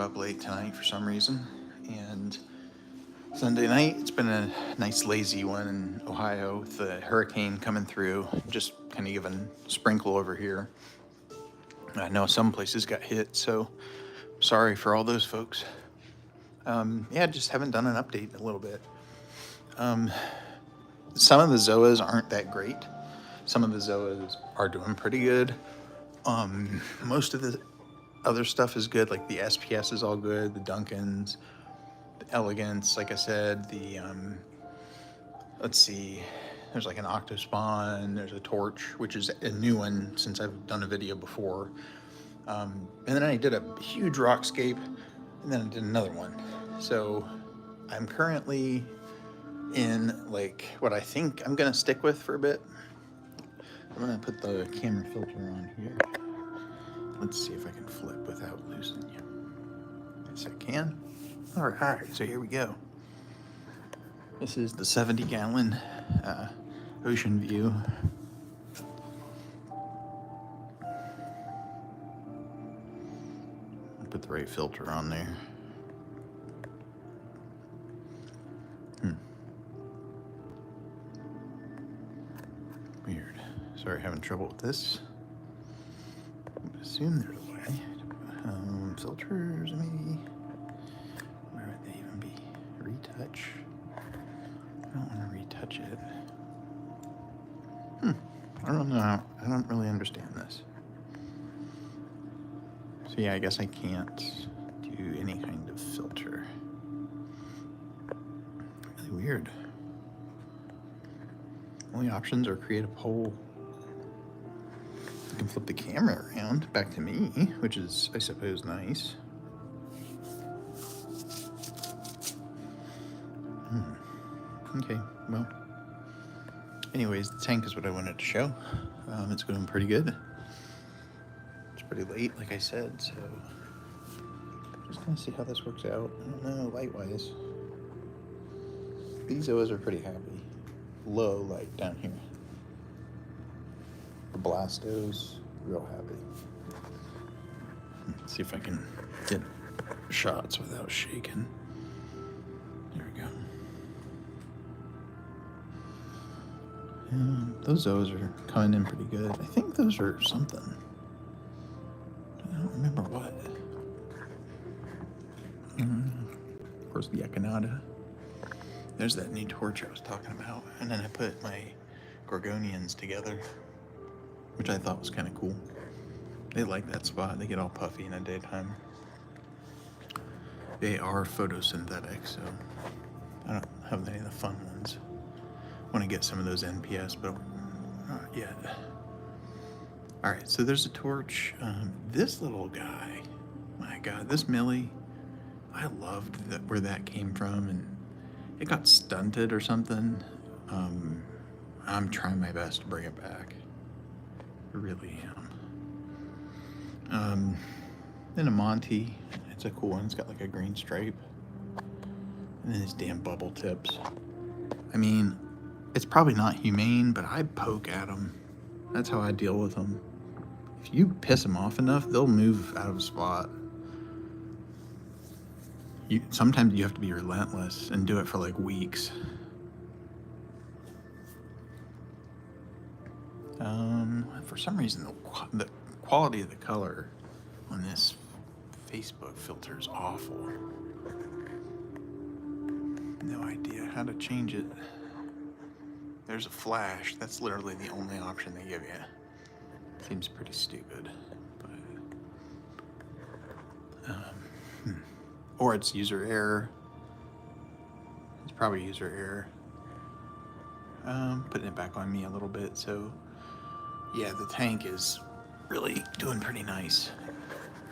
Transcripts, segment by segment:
up late tonight for some reason, and Sunday night it's been a nice lazy one in Ohio with the hurricane coming through, just kind of giving sprinkle over here. I know some places got hit, so sorry for all those folks. Yeah, just haven't done an update in a little bit. Some of the zoas aren't that great. Some of the zoas are doing pretty good. Most of the other stuff is good, like the SPS is all good, the Duncans, the Elegance, like I said, let's see, there's like an Octospawn, there's a Torch, which is a new one since I've done a video before. And then I did a huge Rockscape, and then I did another one. So I'm currently in like what I think I'm gonna stick with for a bit. I'm gonna put the camera filter on here. Let's see if I can flip without losing you. Yes, I can. All right, so here we go. This is the 70-gallon Ocean View. I'll put the right filter on there. Weird. Sorry, having trouble with this. I assume there's a way. Filters, maybe. Where would they even be? Retouch. I don't want to retouch it. I don't know. I don't really understand this. So yeah, I guess I can't do any kind of filter. Really weird. Only options are create a poll. You can flip the camera around back to me, which is, I suppose, nice. Okay, well. Anyways, the tank is what I wanted to show. It's going pretty good. It's pretty late, like I said, so just gonna see how this works out. I don't know, light-wise. These OS are pretty happy. Low light down here. The Blastos, real happy. Let's see if I can get shots without shaking. There we go. Those O's are coming in pretty good. I think those are something. I don't remember what. Of course, the Echinata. There's that new torch I was talking about. And then I put my Gorgonians together, which I thought was kind of cool. They like that spot. They get all puffy in the daytime. They are photosynthetic, so I don't have any of the fun ones. I want to get some of those NPS, but not yet. All right, so there's a torch. This little guy, my God, this Millie, I loved where that came from, and it got stunted or something. I'm trying my best to bring it back. I really am. Then a Monty, it's a cool one. It's got like a green stripe. And then these damn bubble tips. I mean, it's probably not humane, but I poke at them. That's how I deal with them. If you piss them off enough, they'll move out of a spot. Sometimes you have to be relentless and do it for like weeks. For some reason, the quality of the color on this Facebook filter is awful. No idea how to change it. There's a flash. That's literally the only option they give you. Seems pretty stupid, but or it's user error. It's probably user error. Putting it back on me a little bit. So yeah, the tank is really doing pretty nice.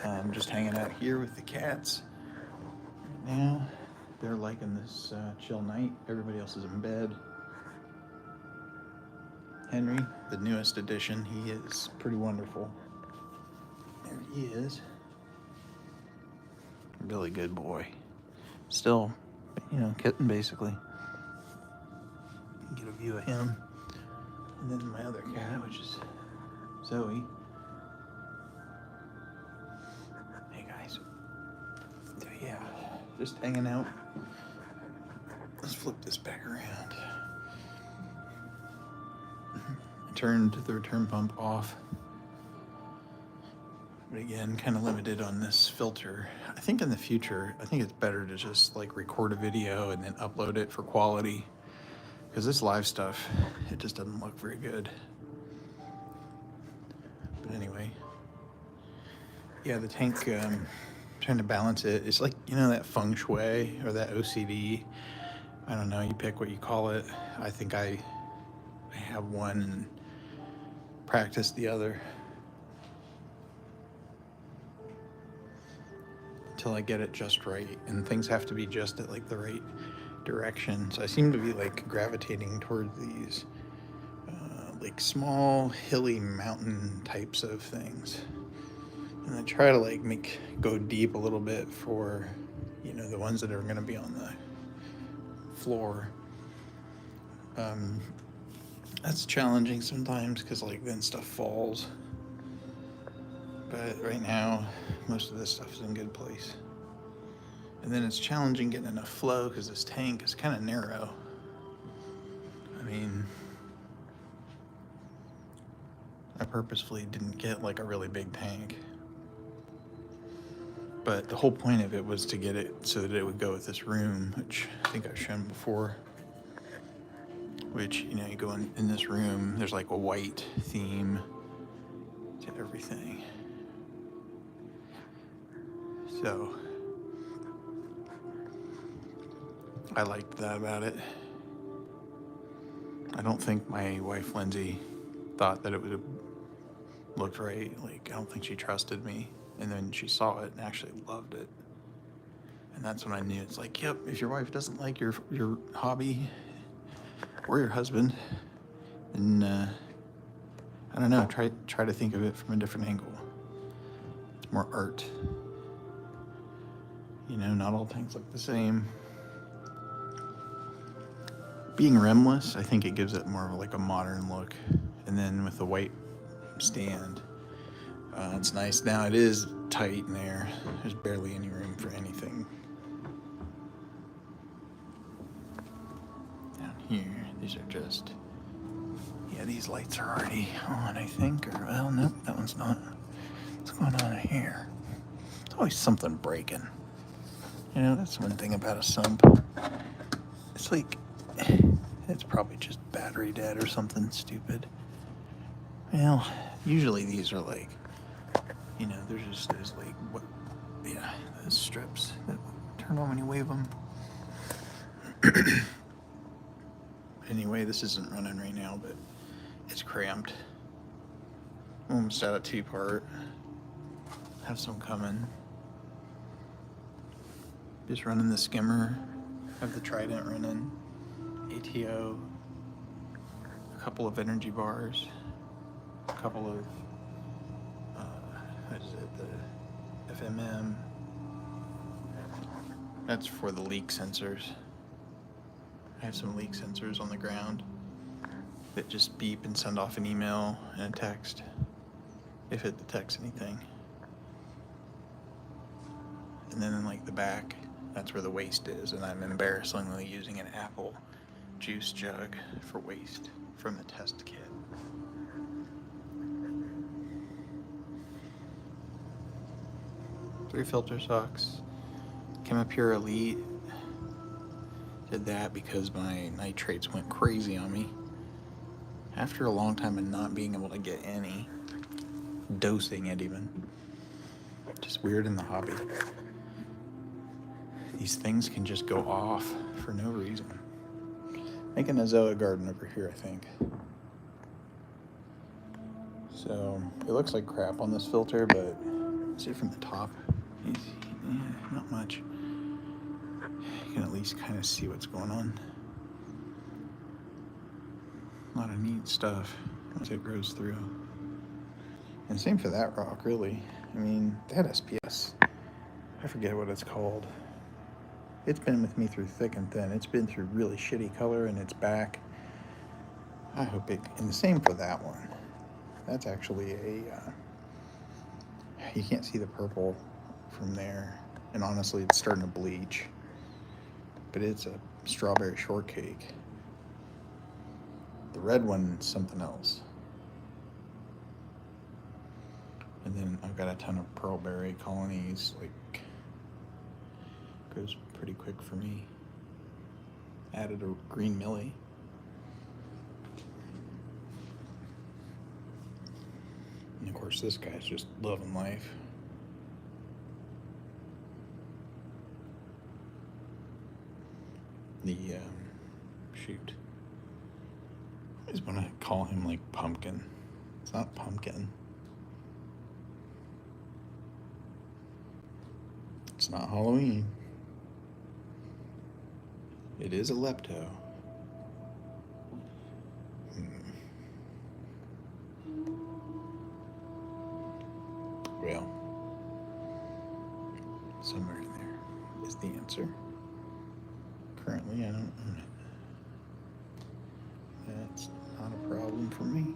I'm just hanging out here with the cats right now. They're liking this chill night. Everybody else is in bed. Henry, the newest addition, he is pretty wonderful. There he is. Really good boy. Still, kitten basically. Get a view of him. And then my other cat, which is Zoe. Hey guys. yeah, just hanging out. Let's flip this back around. I turned the return pump off. But again, kind of limited on this filter. I think in the future, I think it's better to just like record a video and then upload it for quality. Because this live stuff, it just doesn't look very good. But anyway, yeah, the tank, trying to balance it. It's like, you know, that feng shui or that OCD. I don't know, you pick what you call it. I think I have one and practice the other until I get it just right. And things have to be just at like the right direction. So I seem to be like gravitating toward these like small hilly mountain types of things. And I try to like go deep a little bit for, you know, the ones that are going to be on the floor. That's challenging sometimes because like then stuff falls. But right now, most of this stuff is in good place. And then it's challenging getting enough flow because this tank is kind of narrow. I mean, I purposefully didn't get like a really big tank. But the whole point of it was to get it so that it would go with this room, which I think I've shown before. Which, you know, you go in this room, there's like a white theme to everything. So I liked that about it. I don't think my wife Lindsay thought that it would have looked right. Like, I don't think she trusted me. And then she saw it and actually loved it. And that's when I knew it's like, yep, if your wife doesn't like your hobby or your husband, then I don't know, try to think of it from a different angle. It's more art. You know, not all things look the same. Being rimless, I think it gives it more of like a modern look. And then with the white stand, it's nice. Now it is tight in there. There's barely any room for anything. Down here, these are just, yeah, these lights are already on, I think. Or, well, nope, that one's not. What's going on here? There's always something breaking. You know, that's one thing about a sump. It's like, it's probably just battery dead or something stupid. Well, usually these are like, you know, there's like, what, yeah, those strips that turn on when you wave them. Anyway, this isn't running right now, but it's cramped. I'm almost out of 2-part. Have some coming. Just running the skimmer. Have the Trident running. ATO. A couple of energy bars. A couple of, what is it, the FMM. That's for the leak sensors. I have some leak sensors on the ground that just beep and send off an email and a text if it detects anything. And then in like the back, that's where the waste is, and I'm embarrassingly using an apple juice jug for waste from the test kit. Three filter socks. Chemipure Elite. Did that because my nitrates went crazy on me. After a long time of not being able to get any, dosing it even. Just weird in the hobby. These things can just go off for no reason. Making a Zoa garden over here, I think. So it looks like crap on this filter, but see from the top, not much. You can at least kind of see what's going on. A lot of neat stuff once it grows through. And same for that rock, really. I mean, that SPS, I forget what it's called. It's been with me through thick and thin. It's been through really shitty color and it's back. I hope it, and the same for that one. That's actually a, you can't see the purple from there. And honestly, it's starting to bleach. But it's a strawberry shortcake. The red one's something else. And then I've got a ton of pearlberry colonies. Like, goes pretty quick for me. Added a green millie. And of course, this guy's just loving life. The, shoot. I just want to call him like pumpkin. It's not pumpkin. It's not Halloween. It is a lepto. Well, somewhere in there is the answer. Currently, I don't own it. That's not a problem for me.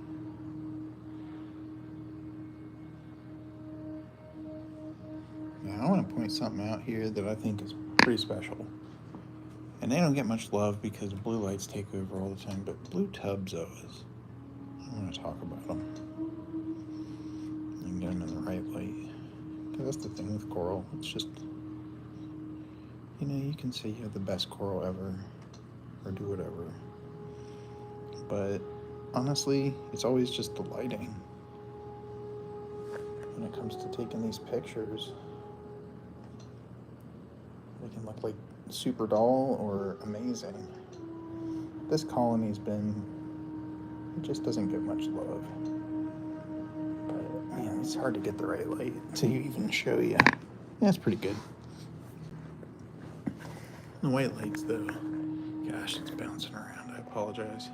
Now, I want to point something out here that I think is pretty special. And they don't get much love because blue lights take over all the time, but blue tub zoas. I want to talk about them. You can get them in the right light. Because that's the thing with coral. It's just, you know, you can say you have the best coral ever, or do whatever. But honestly, it's always just the lighting. When it comes to taking these pictures, they can look like super dull or amazing. This colony's been, it just doesn't get much love. But man, it's hard to get the right light to even show you. Yeah, it's pretty good. The white lights though, gosh, it's bouncing around. I apologize.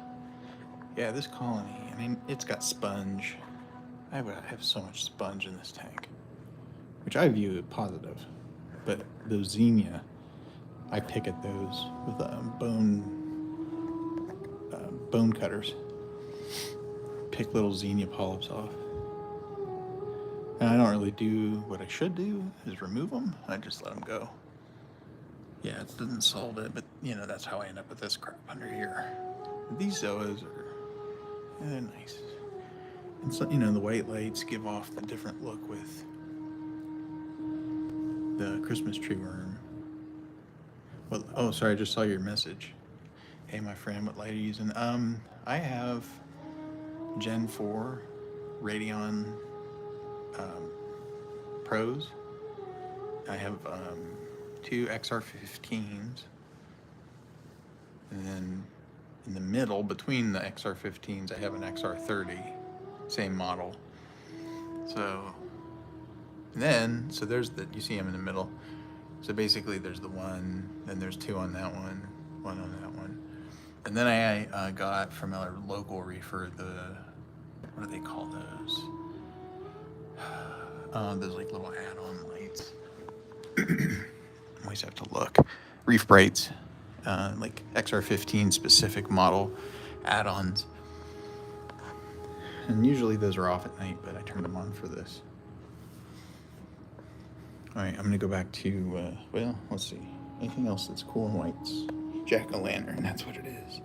Yeah, this colony, I mean, it's got sponge. I have so much sponge in this tank, which I view as positive. But those xenia, I pick at those with bone cutters. Pick little xenia polyps off. And I don't really do what I should do, is remove them. I just let them go. Yeah, it doesn't solve it, but you know, that's how I end up with this crap under here. These zoas are, yeah, they're nice. And so, you know, the white lights give off the different look with the Christmas tree worm. Well, oh, sorry, I just saw your message. Hey, my friend, what light are you using? I have Gen 4 Radeon Pros. I have two XR15s. And then in the middle, between the XR15s, I have an XR30, same model. So there's the, you see them in the middle. So basically there's the one, then there's two on that one on that one. And then I got from a local reefer what do they call those? Those like little add-on lights. I always have to look. Reef Brights, like XR15 specific model add-ons. And usually those are off at night, but I turned them on for this. All right, I'm gonna go back to, well, let's see. Anything else that's cool in whites? Jack-o'-lantern, that's what it is.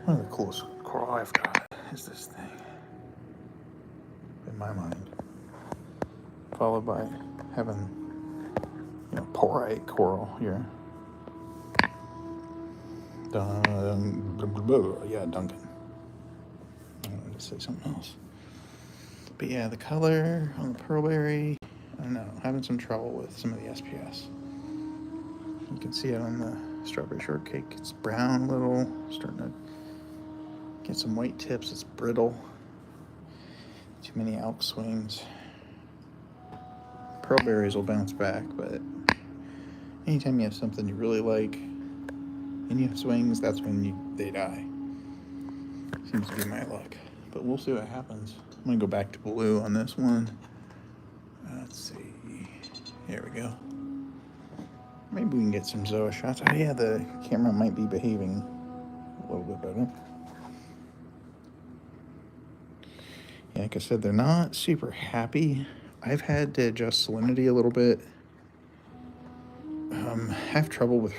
One of the coolest coral I've got is this thing. In my mind. Followed by having, you know, porite coral here. Yeah, Duncan. I wanted to say something else. But yeah, the color on the pearlberry, I don't know, having some trouble with some of the SPS. You can see it on the strawberry shortcake. It's brown little, starting to get some white tips. It's brittle. Too many elk swings. Pearlberries will bounce back, but anytime you have something you really like and you have swings, that's when they die. Seems to be my luck. But we'll see what happens. I'm gonna go back to blue on this one. Let's see. Here we go. Maybe we can get some Zoa shots. Oh yeah, the camera might be behaving a little bit better. Yeah, like I said, they're not super happy. I've had to adjust salinity a little bit have trouble with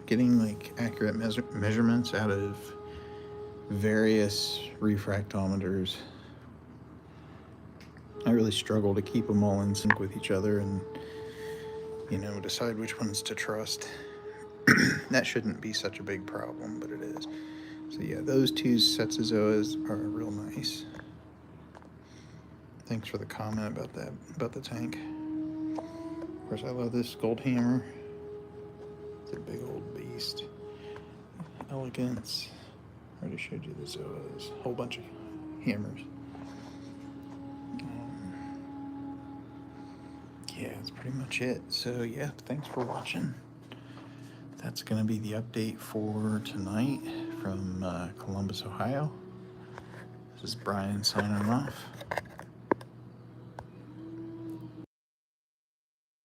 getting like accurate measurements out of various refractometers. I really struggle to keep them all in sync with each other and, you know, decide which ones to trust. That shouldn't be such a big problem, but it is. So yeah, those two sets of Zoas are real nice. Thanks for the comment about that, about the tank. Of course, I love this gold hammer. It's a big old beast. Elegance. I already showed you the Zoas. A whole bunch of hammers. Yeah, that's pretty much it. So yeah, thanks for watching. That's going to be the update for tonight from Columbus, Ohio. This is Brian signing off.